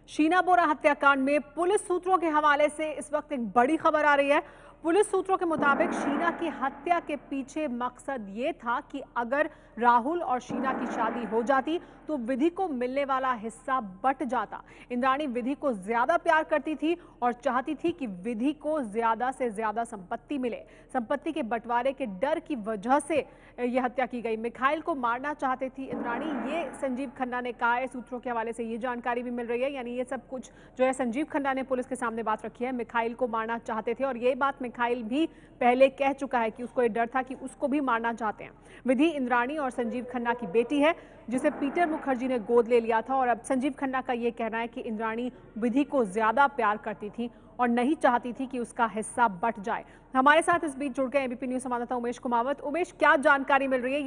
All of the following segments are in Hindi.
शीना बोरा हत्याकांड में पुलिस सूत्रों के हवाले से इस वक्त एक बड़ी खबर आ रही है। पुलिस सूत्रों के मुताबिक शीना की हत्या के पीछे मकसद ये था कि अगर राहुल और शीना की शादी हो जाती तो विधि को मिलने वाला हिस्सा बंट जाता। इंद्राणी विधि को ज्यादा प्यार करती थी और चाहती थी कि विधि को ज्यादा से ज्यादा संपत्ति मिले। संपत्ति के बंटवारे के डर की वजह से यह हत्या की गई। मिखाइल को मारना चाहती थी इंद्राणी, ये संजीव खन्ना ने कहा है। सूत्रों के हवाले से ये जानकारी भी मिल रही है। यानी ये सब कुछ जो है संजीव खन्ना ने पुलिस के सामने बात रखी है। मिखाइल को मारना चाहते थे और ये बात मिखाइल भी पहले कह चुका है कि उसको ये डर था कि उसको भी मारना चाहते हैं। विधि इंद्राणी और संजीव खन्ना की बेटी है जिसे पीटर मुखर्जी ने गोद ले लिया था और अब संजीव खन्ना का ये कहना है कि इंद्राणी विधि को ज्यादा प्यार करती थी और नहीं चाहती थी कि उसका हिस्सा बंट जाए। हमारे साथ इस बीच जुड़ गए एबीपी न्यूज संवाददाता उमेश कुमावत। उमेश, क्या जानकारी मिल रही है?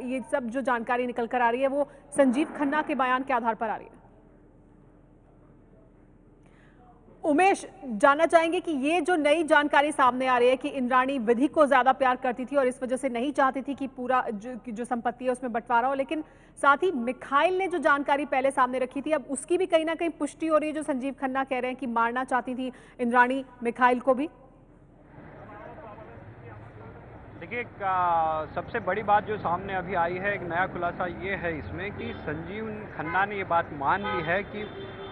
ये सब जो जानकारी निकल कर आ रही है वो संजीव खन्ना के बयान के आधार पर आ रही है। उमेश, जानना चाहेंगे कि ये जो नई जानकारी सामने आ रही है कि इंद्राणी विधि को ज्यादा प्यार करती थी और इस वजह से नहीं चाहती थी कि पूरा जो संपत्ति है उसमें बंटवारा हो, लेकिन साथ ही मिखाइल ने जो जानकारी पहले सामने रखी थी अब उसकी भी कहीं ना कहीं पुष्टि हो रही है। जो संजीव खन्ना कह रहे हैं कि मारना चाहती थी इंद्राणी मिखाइल को भी। देखिए, सबसे बड़ी बात जो सामने अभी आई है, एक नया खुलासा ये है इसमें कि संजीव खन्ना ने ये बात मान ली है कि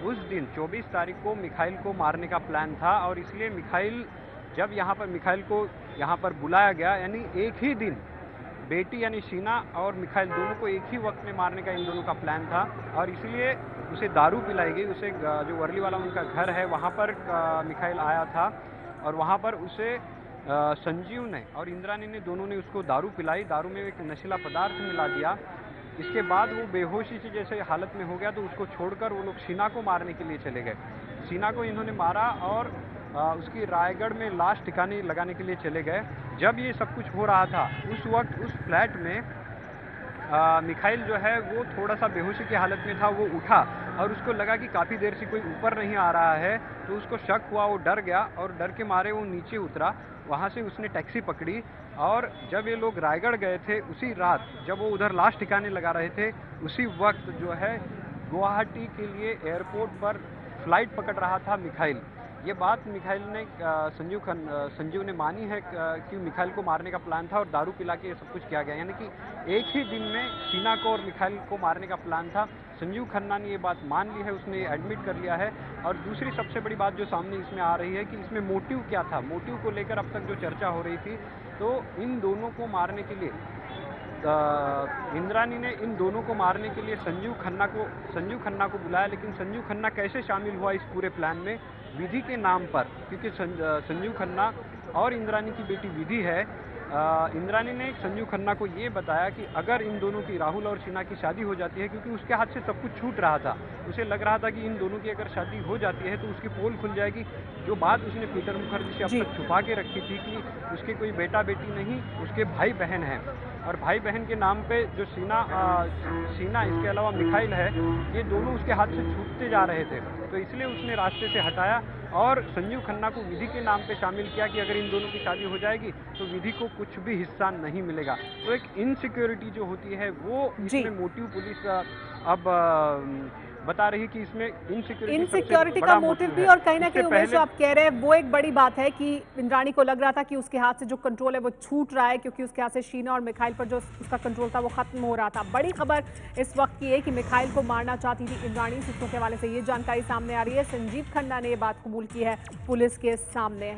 उस दिन 24 तारीख को मिखाइल को मारने का प्लान था और इसलिए मिखाइल को यहाँ पर बुलाया गया, यानी एक ही दिन बेटी यानी शीना और मिखाइल दोनों को एक ही वक्त में मारने का इन दोनों का प्लान था और इसलिए उसे दारू पिलाई गई। उसे जो वर्ली वाला उनका घर है वहाँ पर मिखाइल आया था और वहाँ पर उसे संजीव ने और इंद्राणी ने दोनों ने उसको दारू पिलाई। दारू में एक नशीला पदार्थ मिला दिया। इसके बाद वो बेहोशी से जैसे हालत में हो गया तो उसको छोड़कर वो लोग शीना को मारने के लिए चले गए। शीना को इन्होंने मारा और उसकी रायगढ़ में लाश ठिकाने लगाने के लिए चले गए। जब ये सब कुछ हो रहा था उस वक्त उस फ्लैट में मिखाइल जो है वो थोड़ा सा बेहोशी की हालत में था। वो उठा और उसको लगा कि काफ़ी देर से कोई ऊपर नहीं आ रहा है तो उसको शक हुआ, वो डर गया और डर के मारे वो नीचे उतरा। वहाँ से उसने टैक्सी पकड़ी और जब ये लोग रायगढ़ गए थे उसी रात जब वो उधर लाश ठिकाने लगा रहे थे उसी वक्त जो है गुवाहाटी के लिए एयरपोर्ट पर फ्लाइट पकड़ रहा था मिखाइल। ये बात मिखाइल ने संजीव ने मानी है कि मिखाइल को मारने का प्लान था और दारू पिला के ये सब कुछ किया गया, यानी कि एक ही दिन में शीना को और मिखाइल को मारने का प्लान था। संजीव खन्ना ने ये बात मान ली है, उसने ये एडमिट कर लिया है। और दूसरी सबसे बड़ी बात जो सामने इसमें आ रही है कि इसमें मोटिव क्या था। मोटिव को लेकर अब तक जो चर्चा हो रही थी तो इन दोनों को मारने के लिए इंद्राणी ने इन दोनों को मारने के लिए संजीव खन्ना को बुलाया, लेकिन संजीव खन्ना कैसे शामिल हुआ इस पूरे प्लान में? विधि के नाम पर, क्योंकि संजीव खन्ना और इंद्राणी की बेटी विधि है। इंद्राणी ने संजीव खन्ना को ये बताया कि अगर इन दोनों की, राहुल और शीना की शादी हो जाती है, क्योंकि उसके हाथ से सब कुछ छूट रहा था, उसे लग रहा था कि इन दोनों की अगर शादी हो जाती है तो उसकी पोल खुल जाएगी। जो बात उसने पीटर मुखर्जी से अब तक छुपा के रखी थी कि उसके कोई बेटा बेटी नहीं, उसके भाई बहन हैं और भाई बहन के नाम पे जो शीना इसके अलावा मिखाइल है, ये दोनों उसके हाथ से छूटते जा रहे थे। तो इसलिए उसने रास्ते से हटाया और संजीव खन्ना को विधि के नाम पे शामिल किया कि अगर इन दोनों की शादी हो जाएगी तो विधि को कुछ भी हिस्सा नहीं मिलेगा। तो एक इनसिक्योरिटी जो होती है वो इसमें मोटिव पुलिस अब बता रही कि इसमें इनसिक्योरिटी का मोटिव भी, और कहीं ना कहीं उमेश जो आप कह रहे हैं वो एक बड़ी बात है कि इंद्राणी को लग रहा था कि उसके हाथ से जो कंट्रोल है वो छूट रहा है, क्योंकि उसके हाथ से शीना और मिखाइल पर जो उसका कंट्रोल था वो खत्म हो रहा था। बड़ी खबर इस वक्त की है कि मिखाइल को मारना चाहती थी इंद्राणी। सूत्रों के हवाले से ये जानकारी सामने आ रही है। संजीव खन्ना ने ये बात कबूल की है पुलिस के सामने।